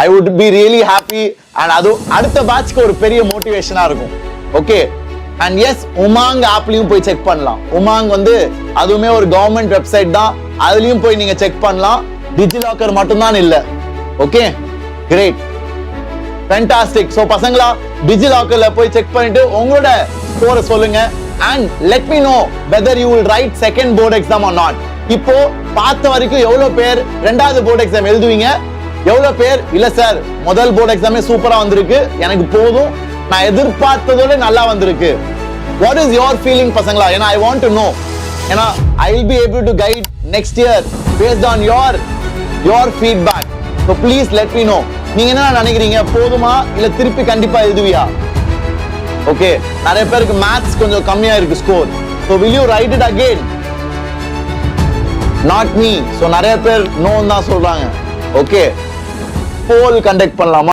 I would be really happy. And அது அடுத்த பேட்ச்க்கு ஒரு பெரிய மோட்டிவேஷனா இருக்கும். ஓகே, அண்ட் எஸ், உமாங் ஆப்லயும் போய் செக் பண்ணலாம். உமாங் வந்து அதுவுமே ஒரு கவர்மெண்ட் வெப்சைட் தான், அதுலயும் போய் நீங்க செக் பண்ணலாம். டிஜிலாக்கர் மட்டும்தான் இல்ல. Okay, great, fantastic. சோ பசங்களா, டிஜிலாக்கர்ல போய் செக் பண்ணிட்டு உங்களோட ஸ்கோரை சொல்லுங்க. And let me know whether you will write second board exam R not. இப்போ பார்த்த வரைக்கும் எவ்வளவு பேர் ரெண்டாவது போர்டு எக்ஸாம் எழுதுவீங்க, எவ்வளவு பேர் இல்ல சார் முதல் போர்டு எக்ஸாமே சூப்பரா வந்திருக்கு, எனக்கு போதும், நான் எதிர்பார்த்ததோட நல்லா வந்திருக்கு. வாட் இஸ் யுவர் ஃபீலிங் பசங்களா? ஏன்னா ஐ வாண்ட் டு நோ. ஏன்னா I will be able to guide next year based on your feedback. So please let me know. நீங்க என்ன நினைக்கிறீங்க, போதுமா இல்ல திருப்பி கண்டிப்பா எழுதுவியா? ஓகே, நிறைய பேருக்கு மேத்ஸ் கொஞ்சம் கம்மியா இருக்கு score. So will you write it again? Not me. So நிறைய பேர் நோ தான் சொல்றாங்க. ஓகே, போல் கண்டக்ட் பண்ணலாமா?